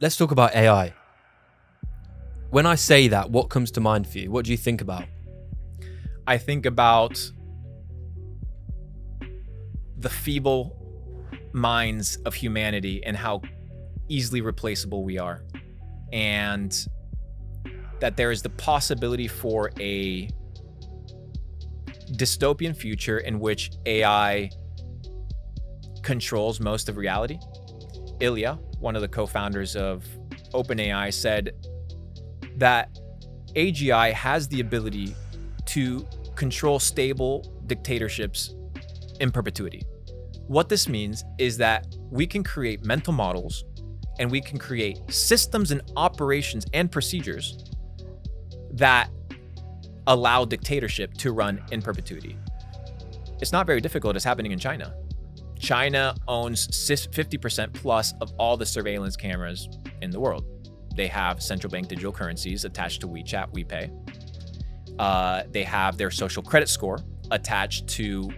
Let's talk about AI. When I say that, what comes to mind for you? What do you think about? I think about the feeble minds of humanity and how easily replaceable we are. And that there is the possibility for a dystopian future in which AI controls most of reality. Ilya, one of the co-founders of OpenAI, said that AGI has the ability to control stable dictatorships in perpetuity. What this means is that we can create mental models and we can create systems and operations and procedures that allow dictatorship to run in perpetuity. It's not very difficult. It's happening in China. China owns 50% plus of all the surveillance cameras in the world. They have central bank digital currencies attached to WeChat, WePay. They have their social credit score attached to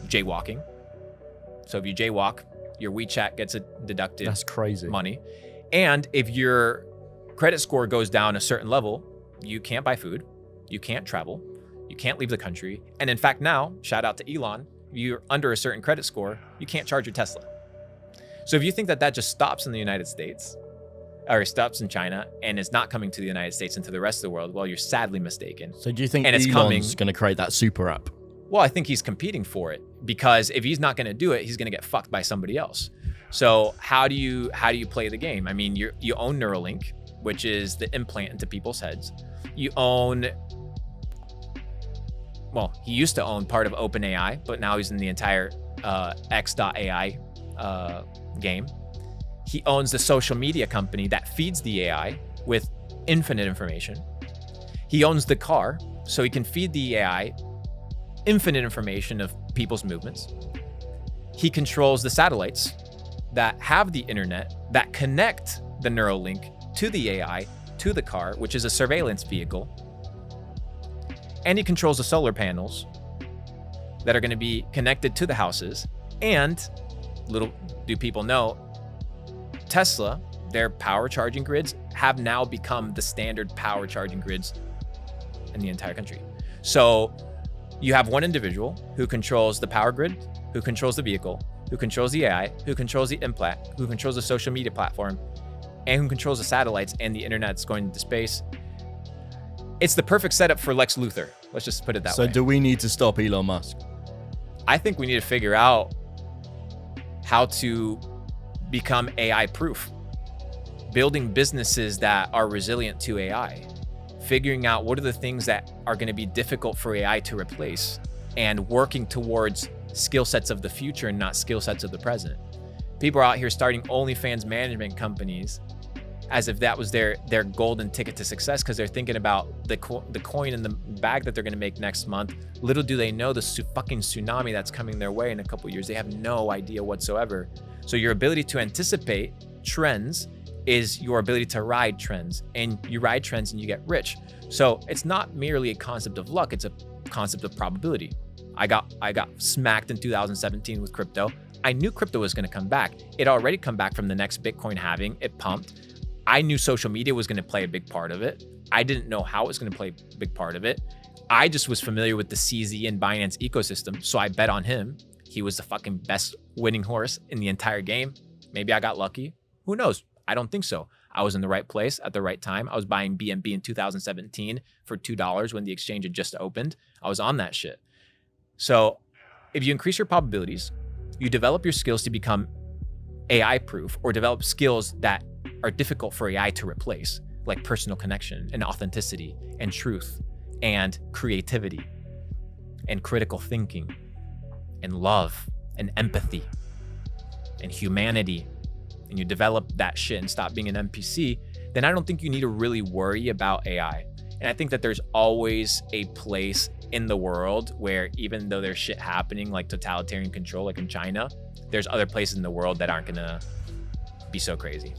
jaywalking. So if you jaywalk, your WeChat gets deducted. That's crazy. Money. And if your credit score goes down a certain level, you can't buy food, you can't travel, you can't leave the country. And in fact, now, shout out to Elon, if you're under a certain credit score, you can't charge your Tesla. So if you think that that just stops in the United States, or stops in China, and is not coming to the United States and to the rest of the world, well, you're sadly mistaken. So do you think And it's Elon's going to create that super app? Well, I think he's competing for it, because if he's not going to do it, he's going to get fucked by somebody else. So how do you play the game? I mean, you own Neuralink, which is the implant into people's heads. You own, well, he used to own part of OpenAI, but now he's in the entire X.AI game. He owns the social media company that feeds the AI with infinite information. He owns the car, so he can feed the AI infinite information of people's movements. He controls the satellites that have the internet, that connect the Neuralink to the AI, to the car, which is a surveillance vehicle. And he controls the solar panels that are going to be connected to the houses. And little do people know, Tesla, their power charging grids have now become the standard power charging grids in the entire country. So you have one individual who controls the power grid, who controls the vehicle, who controls the AI, who controls the implant, who controls the social media platform, and who controls the satellites and the internet that's going into space. It's the perfect setup for Lex Luthor. Let's just put it that way. So do we need to stop Elon Musk? I think we need to figure out how to become AI proof, building businesses that are resilient to AI, figuring out what are the things that are going to be difficult for AI to replace, and working towards skill sets of the future and not skill sets of the present. People are out here starting OnlyFans management companies as if that was their golden ticket to success, because they're thinking about the coin in the bag that they're going to make next month. Little do they know the fucking tsunami that's coming their way in a couple of years. They have no idea whatsoever. So your ability to anticipate trends is your ability to ride trends, and you ride trends and you get rich. So it's not merely a concept of luck, it's a concept of probability. I got smacked in 2017 with crypto. I knew crypto was going to come back. It already come back from the next Bitcoin halving. It pumped. I knew social media was going to play a big part of it. I didn't know how it was going to play a big part of it. I just was familiar with the CZ and Binance ecosystem, so I bet on him. He was the fucking best winning horse in the entire game. Maybe I got lucky. Who knows? I don't think so. I was in the right place at the right time. I was buying BNB in 2017 for $2 when the exchange had just opened. I was on that shit. So if you increase your probabilities, you develop your skills to become AI proof, or develop skills that are difficult for AI to replace, like personal connection and authenticity and truth and creativity and critical thinking and love and empathy and humanity, and you develop that shit and stop being an NPC, then I don't think you need to really worry about AI. And I think that there's always a place in the world where, even though there's shit happening like totalitarian control, like in China, there's other places in the world that aren't gonna be so crazy.